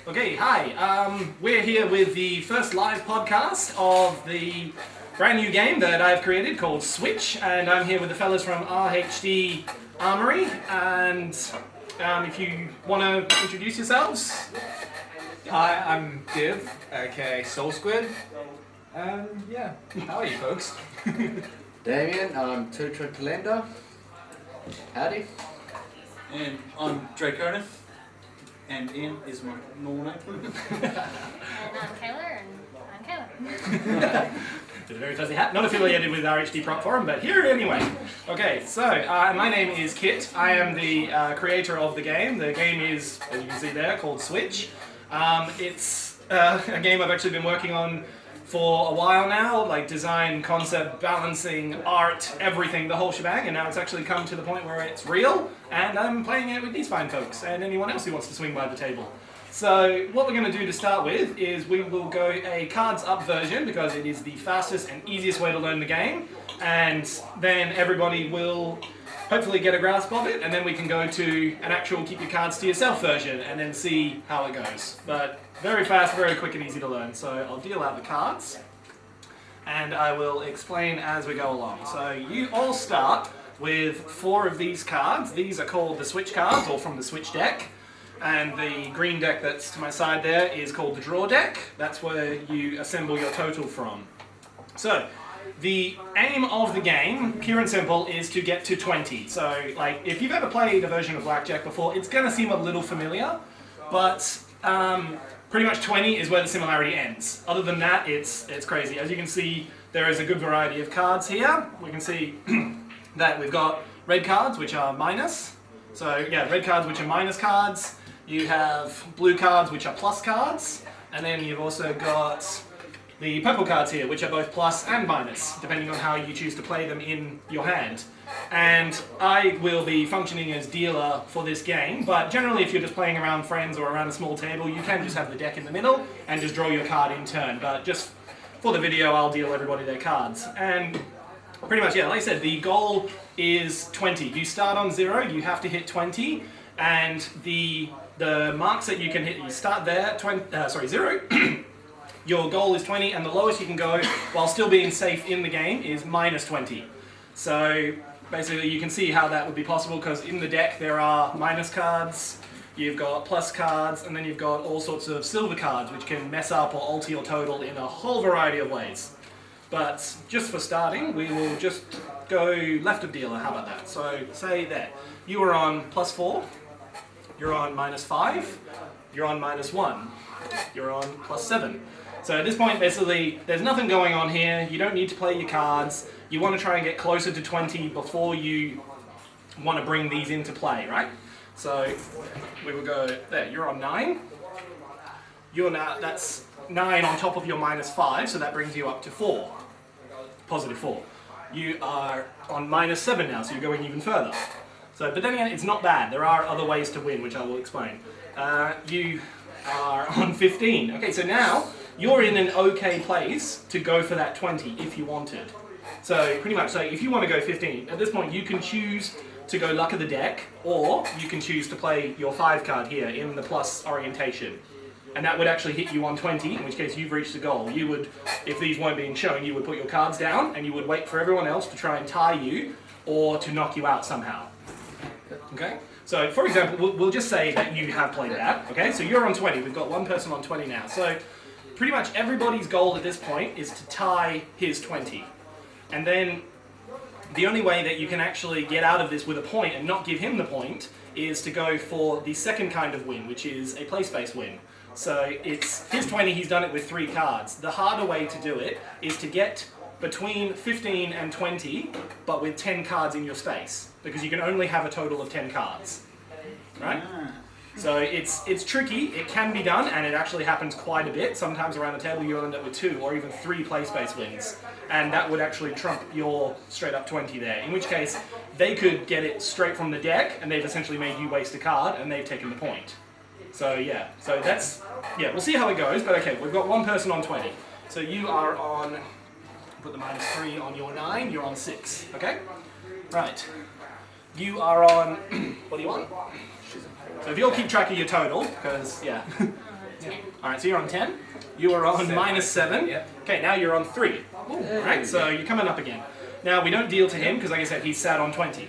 Okay, hi. We're here with the first live podcast of the brand new game that I've created called Switch, and I'm here with the fellas from RHD Armory. And if you want to introduce yourselves. Hi, I'm Div, aka Soul Squid. Yeah, how are you folks? Damien, I'm Tutra Kalenda. Howdy. And I'm Draconith, and Ian is my normal name. And I'm Kayla, and I'm Kayla. With a very fuzzy hat, not affiliated with RHD Prop Forum, but here anyway. Okay, so my name is Kit. I am the creator of the game. The game is, as you can see there, called Switch. It's a game I've actually been working on for a while now, like design, concept, balancing, art, everything, the whole shebang, and now it's actually come to the point where it's real, and I'm playing it with these fine folks, and anyone else who wants to swing by the table. So what we're going to do to start with is we will go a cards up version, because it is the fastest and easiest way to learn the game, and then everybody will hopefully get a grasp of it, and then we can go to an actual keep your cards to yourself version, and then see how it goes. But very fast, very quick and easy to learn. So I'll deal out the cards, and I will explain as we go along. So you all start with 4 of these cards. These are called the Switch cards, or from the Switch deck. And the green deck that's to my side there is called the Draw deck. That's where you assemble your total from. So the aim of the game, pure and simple, is to get to 20. So, like, if you've ever played a version of Blackjack before, it's going to seem a little familiar, but pretty much 20 is where the similarity ends. Other than that, it's crazy. As you can see, there is a good variety of cards here. We can see that we've got red cards, which are minus. So, yeah, red cards, which are minus cards. You have blue cards, which are plus cards. And then you've also got the purple cards here, which are both plus and minus, depending on how you choose to play them in your hand. And I will be functioning as dealer for this game, but generally if you're just playing around friends or around a small table, you can just have the deck in the middle and just draw your card in turn. But just for the video, I'll deal everybody their cards. And pretty much, yeah, like I said, the goal is 20. You start on 0, you have to hit 20, and the marks that you can hit, you start there, 0. Your goal is 20, and the lowest you can go while still being safe in the game is minus 20. So basically you can see how that would be possible, because in the deck there are minus cards, you've got plus cards, and then you've got all sorts of silver cards which can mess up or alter your total in a whole variety of ways. But just for starting, we will just go left of dealer. How about that? So say there, you are on +4, you're on -5, you're on -1, you're on +7. So at this point, basically, there's nothing going on here. You don't need to play your cards. You want to try and get closer to 20 before you want to bring these into play, right? So we will go there. You're on 9. You're now, that's 9 on top of your -5, so that brings you up to 4. Positive 4. You are on -7 now, so you're going even further. So, but then again, it's not bad. There are other ways to win, which I will explain. You are on 15. Okay, so now you're in an okay place to go for that 20 if you wanted. So pretty much, so if you want to go 15, at this point you can choose to go luck of the deck, or you can choose to play your 5 card here in the plus orientation. And that would actually hit you on 20, in which case you've reached the goal. You would, if these weren't being shown, you would put your cards down and you would wait for everyone else to try and tie you or to knock you out somehow. Okay? So for example, we'll just say that you have played that. Okay? So you're on 20. We've got one person on 20 now. So pretty much everybody's goal at this point is to tie his 20. And then the only way that you can actually get out of this with a point and not give him the point is to go for the second kind of win, which is a place-based win. So it's his 20, he's done it with 3 cards. The harder way to do it is to get between 15 and 20, but with 10 cards in your space, because you can only have a total of 10 cards, right? So it's tricky, it can be done, and it actually happens quite a bit. Sometimes around the table you'll end up with 2 or even 3 place-based wins, and that would actually trump your straight-up 20 there, in which case they could get it straight from the deck, and they've essentially made you waste a card, and they've taken the point. So yeah, so that's, yeah, we'll see how it goes, but okay, we've got one person on 20. So you are on, put the -3 on your 9, you're on 6, okay? Right. You are on, what do you want? So if you'll keep track of your total, because, yeah, Alright, so you're on 10. You are on minus 7. Yep. Okay, now you're on 3. Alright, so you're coming up again. Now, we don't deal to him, because like I said, he's sat on 20.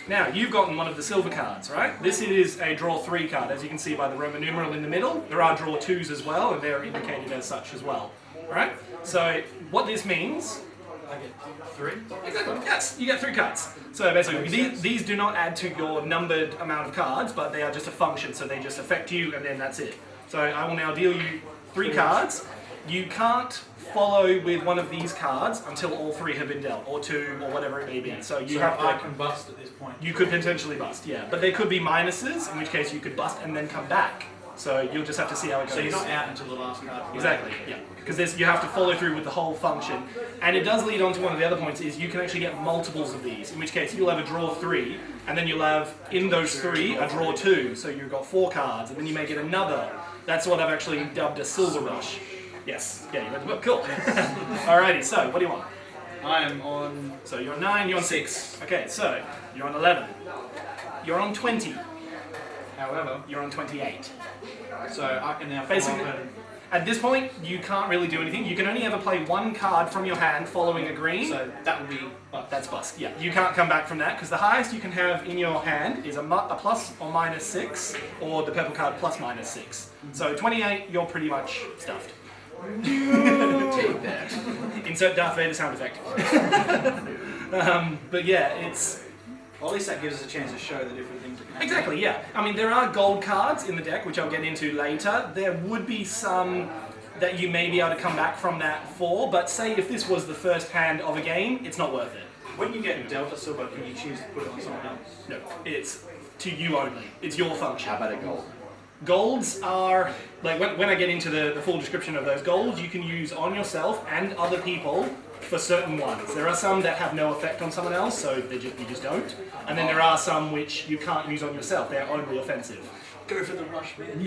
Now, you've gotten one of the silver cards, right? This is a draw 3 card, as you can see by the Roman numeral in the middle. There are draw 2s as well, and they're indicated as such as well. Alright? So, what this means... I get 3. Exactly, yes, you get 3 cards. So basically, these do not add to your numbered amount of cards, but they are just a function, so they just affect you, and then that's it. So I will now deal you 3 cards. You can't follow with one of these cards until all 3 have been dealt, or 2, or whatever it may be. So you have to... I can bust at this point. You could potentially bust, yeah. But there could be minuses, in which case you could bust and then come back. So you'll just have to see how it goes. So you're not out until the last card. Exactly, yeah. Because you have to follow through with the whole function. And it does lead on to one of the other points, is you can actually get multiples of these, in which case you'll have a draw 3, and then you'll have, in those 3, a draw 2, so you've got 4 cards, and then you may get another. That's what I've actually dubbed a silver rush. Yes, yeah, you read the book, cool. Alrighty, so what do you want? I am on... So you're on 9, you're on 6. Okay, so you're on 11. You're on 20. However, You're on 28. so I can now Basically, follow up and... at this point, you can't really do anything. You can only ever play 1 card from your hand following a green. So that would be... That's bust, yeah. You can't come back from that, because the highest you can have in your hand is a plus or minus 6, or the purple card plus minus 6. So 28, you're pretty much stuffed. Take that. Insert Darth Vader sound effect. But yeah, it's... Well, at least that gives us a chance to show the different things that can happen. Exactly, yeah. I mean, there are gold cards in the deck, which I'll get into later. There would be some that you may be able to come back from that for, but say if this was the first hand of a game, it's not worth it. When you get Delta Silver, can you choose to put it on someone else? No, it's to you only. It's your function. How about a gold? Golds are, like when I get into the full description of those golds, you can use on yourself and other people for certain ones. There are some that have no effect on someone else, so you just don't. And then there are some which you can't use on yourself, they're only offensive. Go for the rush, man.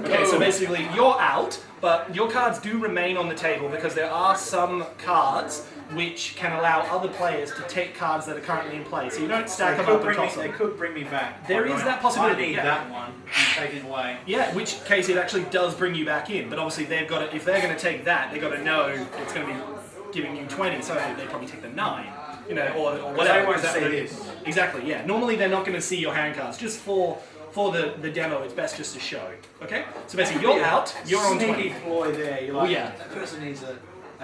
Okay, so basically you're out, but your cards do remain on the table because there are some cards which can allow other players to take cards that are currently in play. So you don't stack them up and toss They them. could bring me back. There is that possibility, I need yeah. that one and take it away. Yeah, in which case it actually does bring you back in, but obviously they've got to, if they're going to take that, they've got to know it's going to be giving you 20, so they probably take the 9, you know, or whatever. They won't 'cause that see would- this. Exactly, yeah. Normally they're not going to see your hand cards, just for the demo, it's best just to show. Okay? So basically you're out, you're on 20. Sneaky ploy there. You're like, yeah. that person needs a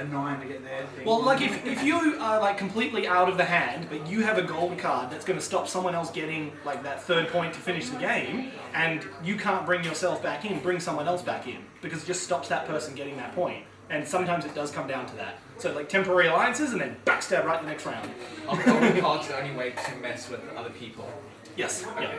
9 to get their thing. Well, like if you are like completely out of the hand, but you have a gold card that's going to stop someone else getting like that 3rd point to finish the game, and you can't bring yourself back in, bring someone else back in, because it just stops that person getting that point. And sometimes it does come down to that. So like temporary alliances and then backstab right the next round. Are gold cards the only way to mess with other people? Yes, yeah.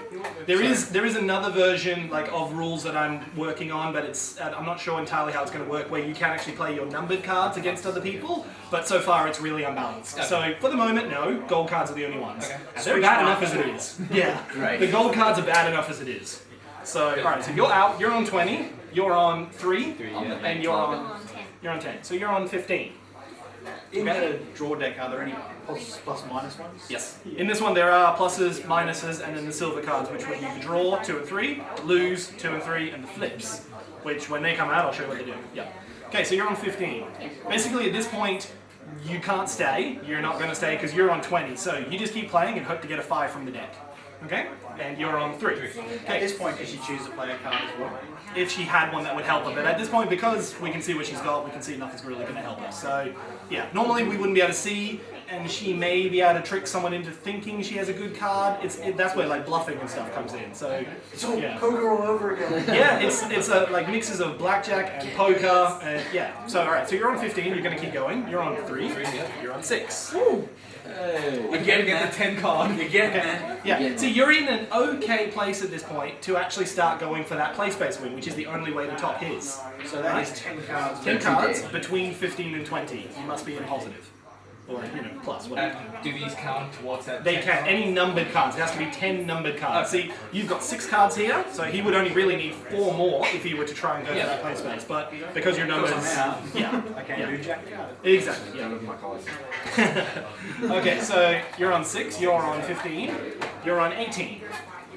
There is another version like of rules that I'm working on, but it's I'm not sure entirely how it's going to work, where you can actually play your numbered cards against other people, but so far it's really unbalanced. Okay. So for the moment, no, gold cards are the only ones. Okay. And they're bad enough as it is. Yeah, Great. the gold cards are bad enough as it is. So alright, so you're out, you're on 20, you're on 3, yeah. and you're I'm on on 10. you're on 10. So you're on 15. In the draw deck, are there any plus minus ones? Yes. In this one, there are pluses, minuses, and then the silver cards, which will you draw 2 and 3, lose 2 and 3, and the flips, which when they come out, I'll show you what they do. Yeah. Okay, so you're on 15. Basically, at this point, you can't stay. You're not going to stay because you're on 20. So you just keep playing and hope to get a 5 from the deck. Okay? And you're on 3. At Okay. this point, does she choose to play a card as well? If she had one that would help her, but at this point, because we can see what she's got, we can see nothing's really going to help her. So, yeah, normally we wouldn't be able to see, and she may be able to trick someone into thinking she has a good card. That's where like bluffing and stuff comes in. So, It's all yeah. poker all over again. Yeah, it's like mixes of blackjack and poker, and yeah. So, all right, so you're on 15. You're going to keep going. You're on 3. You're on 6. Hey. Again, get the 10 card. You get it, man. Yeah, so you're in an okay place at this point to actually start going for that play space win, which is the only way to top his. So that is 10 cards. 10 That's cards it. between 15 and 20. You must be in positive. Or, plus, whatever. Do these count towards that? They 10 can. card? Any numbered cards. It has to be 10 numbered cards. See, you've got 6 cards here, so he would only really need 4 more if he were to try and go for that play space. But because your numbers... Because I'm out. Yeah. I can't Yeah. do jack card. Exactly, yeah. None of my cards. Okay, so you're on 6, you're on 15, you're on 18.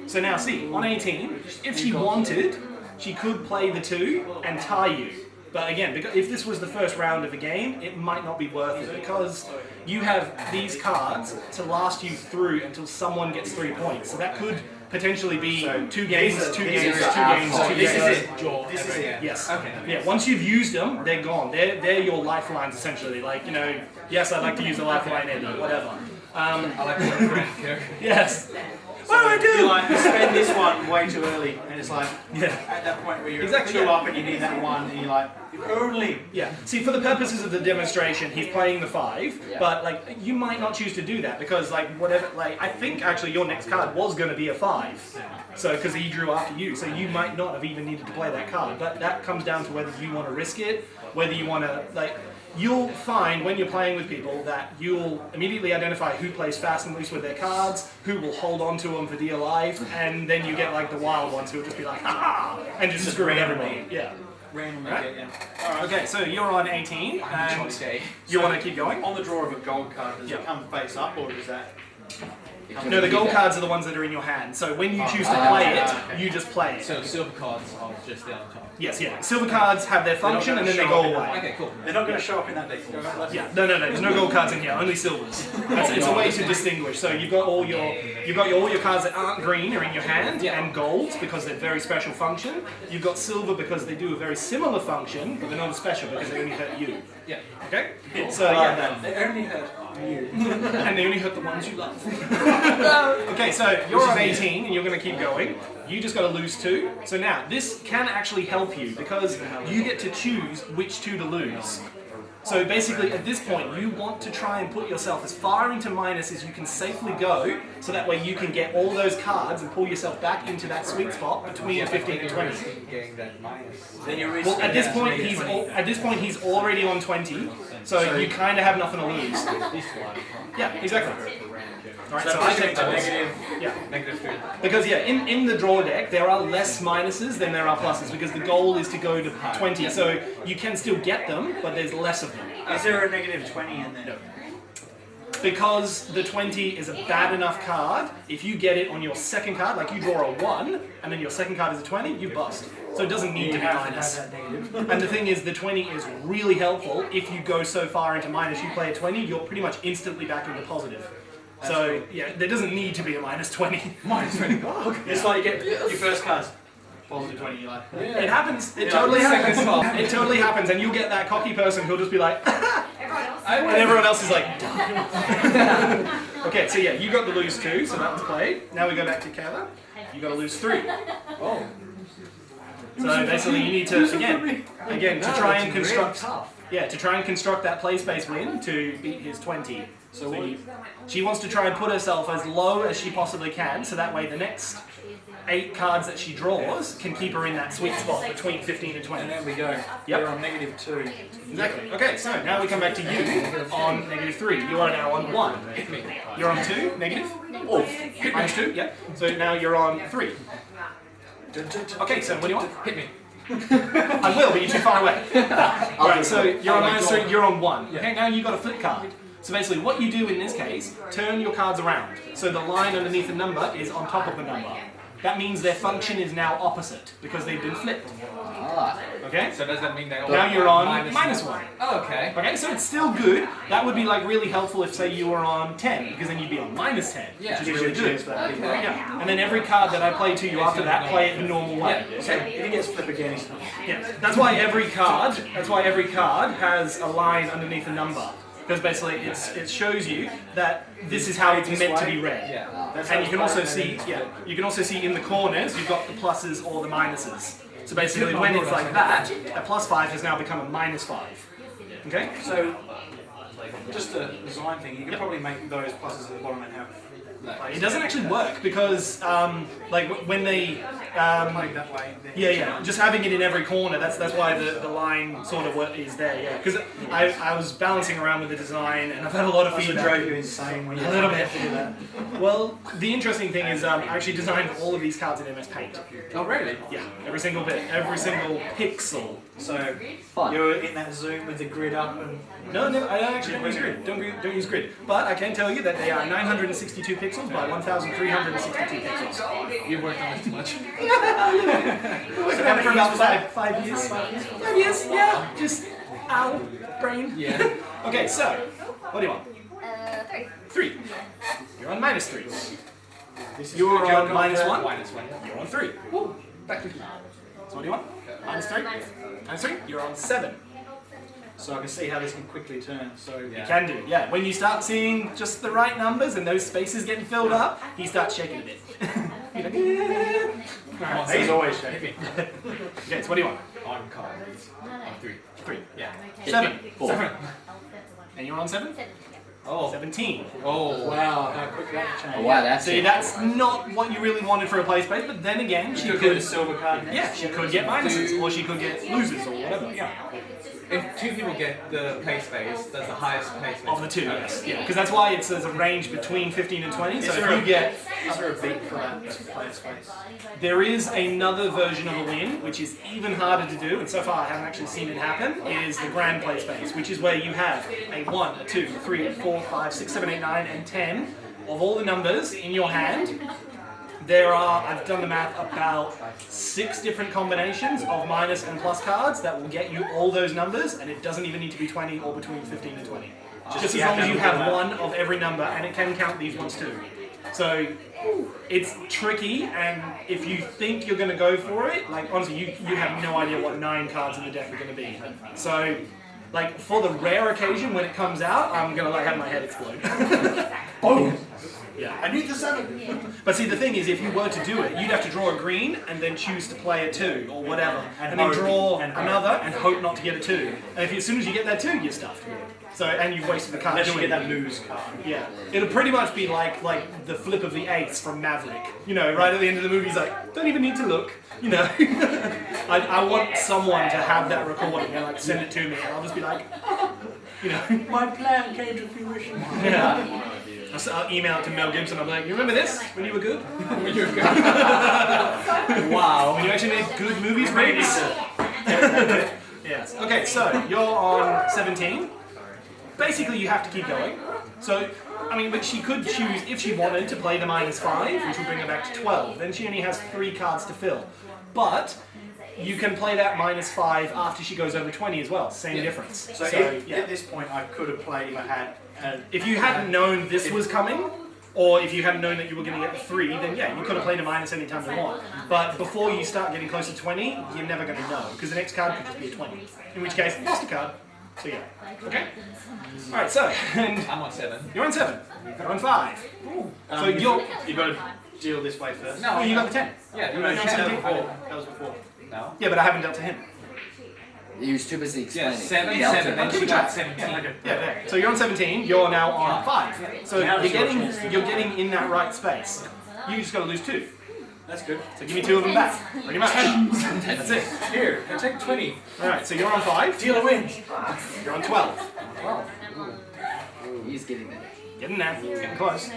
So now see, on 18, if she wanted, she could play the 2 and tie you. But again, because if this was the first round of a game, it might not be worth it because you have these cards to last you through until someone gets 3 points. So that could potentially be 2 games, 2 games, 2 games, 2 This games. is it. This is it. Yes. Okay. Yeah. Once you've used them, they're gone. They're your lifelines essentially. Like, you know, yes, I'd like to use a lifeline, Eddie, whatever. I like to friend here. Yes. What do I do? You like, you spend this one way too early, and it's like, Yeah. at that point where you're Exactly, two yeah. up and you need that one, and you're like, if only. Yeah. See, for the purposes of the demonstration, he's playing the 5, but like you might not choose to do that because like whatever, like I think actually your next card was going to be a 5, so because he drew after you, so you might not have even needed to play that card. But that comes down to whether you want to risk it, whether you want to like. You'll find when you're playing with people that you'll immediately identify who plays fast and loose with their cards, who will hold on to them for dear life, and then you get like the wild ones who will just be like, ha ha, and just screw everybody. Yeah. Randomly Right. get, yeah. Okay, so you're on 18, and Okay. you want to keep going? On the draw of a gold card, does Yeah. it come face up, or does that... No, the gold cards are the ones that are in your hand. So when you choose to play it, you just play it. So silver cards are just there on top. Yes, yeah. Silver cards have their function and then they go away. Okay, cool. They're not going to show up in that deck. Yeah, no, there's no gold cards in here, only silvers. It's a way to distinguish. So you've got all your cards that aren't green are in your hand, and golds because they're very special function. You've got silver because they do a very similar function, but they're not as special because they only hurt you. Yeah. Okay? So yeah, They only hurt you. and they only hurt the ones you love. Okay, so you're on 18 and you're going to keep going. You just got to lose 2. So now, this can actually help you because you get to choose which 2 to lose. So basically, at this point, you want to try and put yourself as far into minus as you can safely go, so that way you can get all those cards and pull yourself back into that sweet spot between 15 and 20. Getting that minus. Then you're Well, at this point, he's already on 20, so you kind of have nothing to lose. Yeah, exactly. All right, so I take those. Yeah. -3. Because yeah, in the draw deck there are less minuses than there are pluses because the goal is to go to 20, so you can still get them, but there's less of them. Is there a negative 20 in there? No. Because the 20 is a bad enough card, if you get it on your second card, like you draw a 1, and then your second card is a 20, you bust. So it doesn't need to be minus. And the thing is, the 20 is really helpful. If you go so far into minus, you play a 20, you're pretty much instantly back into positive. So, yeah, there doesn't need to be a minus 20. Minus 20. Oh, okay. It's like you get your first cards. Positive 20, you're like... It happens. It totally happens. It totally happens, and you'll get that cocky person who'll just be like, and everyone else is like, okay, so yeah, you got the lose 2, so that was played. Now we go back to Kayla. You got to lose 3. Oh. So basically, you need to again to try and construct. Yeah, to try and construct that play space win to beat his 20. So she wants to try and put herself as low as she possibly can, so that way the next 8 cards that she draws can keep her in that sweet spot between 15 and 20. And there we go. Yep. You're on -2. Exactly. Okay, so now we come back to you on -3. You are now on 1. You're on 2, negative? Oh, minus 2, yep. So now you're on 3. Okay, so what do you want? Hit me. I will, but you're too far away. Alright, so you're on -3, you're on 1. Okay, now you've got a flip card. So basically what you do in this case, turn your cards around. So the line underneath the number is on top of the number. That means their function is now opposite, because they've been flipped. Okay? So does that mean they all Now you're on minus -1. Oh, okay. Okay, so it's still good. That would be like really helpful if say you were on 10, because then you'd be on -10, Yeah. which is really good. Okay. Yeah. And then every card that I play to you after that, play it the normal way. Okay. If he gets flip again, he's not. Yeah. That's why every card has a line underneath the number. Because basically it shows you that this is how it's meant to be read. Yeah. And you can also see, you can also see in the corners you've got the pluses or the minuses. So basically when it's like that, a +5 has now become a -5. Okay? So, just a design thing, you could probably make those pluses at the bottom and have... It doesn't actually work because like when they Played that way. yeah, just having it in every corner, that's why the line sort of is there, yeah. Because I was balancing around with the design and I've had a lot of Also feedback. drove you insane when you A little bit. Well, the interesting thing is I actually designed all of these cards in MS Paint. Oh, really? Yeah, every single bit, every single pixel. So, you're in that zoom with the grid up and... No, I actually don't use grid. Don't use grid. But I can tell you that they are 962 pixels pixels by 1,362 pixels. You've worked on this too much. So for about 5 years. 5 years, yeah. Just ow, brain. Yeah. Okay, so what do you want? 3. 3. You're on -3. You're on -1. -1. You're on 3. Woo. Back to you. So what do you want? -3. -3. You're on 7. So I can see how this can quickly turn. So Yeah. Can do, yeah. When you start seeing just the right numbers and those spaces getting filled up, he starts shaking a bit. You're like, Come on, he's so always hit shaking. me. okay, so what do you want? On card, please. On 3. 3. Yeah. 7. 4. 7. And you're on 7? Oh. 17. Oh. Wow, how quick that Oh, changed. wow, that's See, it. that's not what you really wanted for a play space, but then again, she You could get a could, silver card next. yeah, she could get minuses, or she could get losers, or whatever, yeah. If 2 people get the play space, that's the highest play space. Of the 2, yes. Yeah, because that's why there's a range between 15 and 20, so Is if there you get... Is there a beat for that play space? There is another version of a win, which is even harder to do, and so far I haven't actually seen it happen, is the grand play space, which is where you have a 1, a 2, a 3, a 4, 5, 6, 7, 8, 9, and 10 of all the numbers in your hand. There are, I've done the math, about 6 different combinations of minus and plus cards that will get you all those numbers, and it doesn't even need to be 20 or between 15 and 20. Just as long as you have one of every number, and it can count these ones too. So it's tricky, and if you think you're going to go for it, like honestly, you have no idea what 9 cards in the deck are going to be. So, like for the rare occasion when it comes out, I'm going to like have my head explode. Boom! Yeah. I need the 7. But see, the thing is, if you were to do it, you'd have to draw a green and then choose to play a 2 or whatever, and then draw another and hope not to get a 2. And if as soon as you get that 2, you're stuffed. So and you've wasted the card Unless you doing get it. that lose card. Yeah, it'll pretty much be like the flip of the 8s from Maverick. You know, right at the end of the movie, he's like, don't even need to look. You know, I want someone to have that recording and like send it to me, and I'll just be like, you know, My plan came to fruition. yeah. I'll email it to Mel Gibson. I'm like, you remember this when you were good? When you're good. Wow, when you actually made good movies, Riggs. Yes. Okay, so you're on 17. Basically, you have to keep going. So, I mean, but she could choose, if she wanted, to play the -5, which would bring her back to 12. Then she only has 3 cards to fill. But you can play that -5 after she goes over 20 as well. Same difference. So at this point, I could have played if I had. If you hadn't known this was coming, or if you hadn't known that you were going to get the 3, then yeah, you could have played a minus any time you want. But before you start getting close to 20, you're never going to know, because the next card could just be a 20. In which case, lost a card. So yeah. Okay? Alright, so, and I'm on 7. you're on 7. You're on 5. So you've got to deal this way first. No, oh, you got the 10. Yeah, you You're were on on 7 17. before. That was before. No? Yeah, but I haven't dealt to him. You was too busy Yeah, explaining. 7, Delta. 7, then she got 17. Yeah, there. So you're on 17, you're now on 5. So Now it's your you're getting in that right space. You just got to lose 2. That's good. So give me 2 of them back. Pretty much. That's it. Here, I take 20. Alright, so you're on 5. Dealer wins. You're on 12. He's getting there. Getting there. Getting close. -3.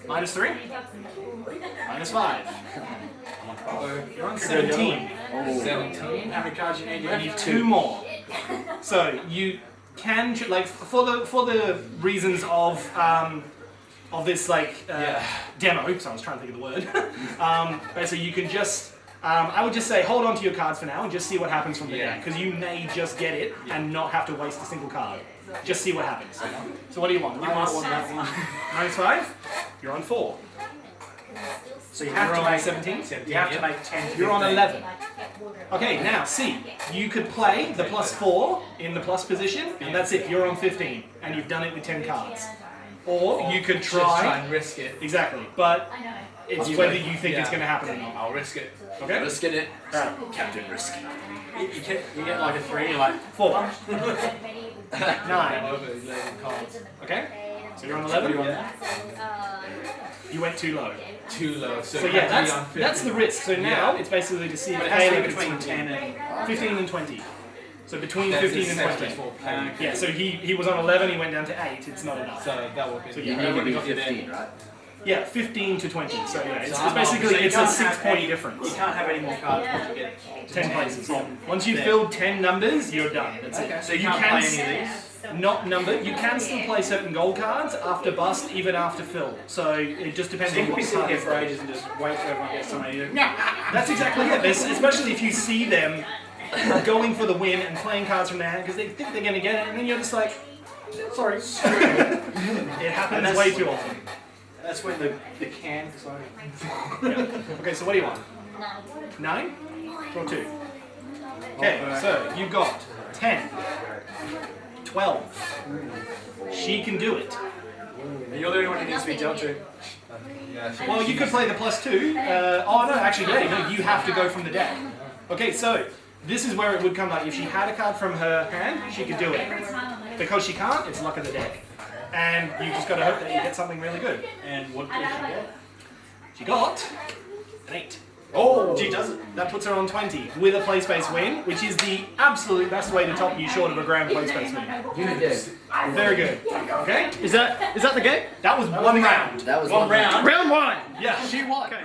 -3. -5. You're on 17. Oh. 17. How many cards you need You left? need 2 more. So you can like for the reasons of this like demo. So I was trying to think of the word. Basically, you can just. I would just say hold on to your cards for now and just see what happens from there, because you may just get it and not have to waste a single card. Just see what happens. So what do you want? You want -5? You're on 4. So you have You're to on make 17? You have to make 10. to You're on 15. 11. Okay, now see, you could play the +4 in the plus position, and that's it. You're on 15, and you've done it with 10 cards. Or you could Just try try. and risk it. Exactly, but it's whether you think it's Yeah. going to happen or not. I'll risk it. Okay? Risk it. Alright. Captain Risk. You get like a 3, you're like, 4. I'm 9. over 11 cards. Okay? So you're on 11? Uh, You went too low. Too low. So, So it yeah, had to be on 50. that's the risk. So now it's basically to see if but it has to Taylor be can between swing 10 and. 15 and 20. So between That's 15 and 20. successful play. Yeah, so he was on 11, he went down to 8. It's not enough. So that would be. So You yeah, need to be got you there. 15, right? Yeah, 15 to 20. So yeah, it's I'm basically So you it's a can't have 6-point any- difference. You can't have any more cards once you get 10 places. from. Once you've there. filled 10 numbers, you're done. That's it. Okay. So You you can't can play any of these. not numbered. You can still play certain gold cards after bust, even after fill. So it just depends So you on can be what sitting card here is for there. ages and just wait for everyone to get somebody to That's exactly it. Especially if you see them going for the win and playing cards from their hand because they think they're going to get it, and then you're just like, sorry. It happens way too often. That's when the can, sorry. Yeah. Okay, so what do you want? 9? Draw 2. Okay, so you've got 10, 12. She can do it. You're the only one who needs to be dealt to. Well, you could play the +2. Oh no, actually, yeah, no, you have to go from the deck. Okay, so this is where it would come like if she had a card from her hand, she could do it. Because she can't, it's luck of the deck. And you just got to hope that you get something really good. And what did she get? She got an 8. Oh, she does it. That puts her on 20 with a play space win, which is the absolute best way to top you short of a grand play space win. You did. Very good. Okay? Is that the game? That was one round. That was One round. Round 1! Yeah. She won. Okay.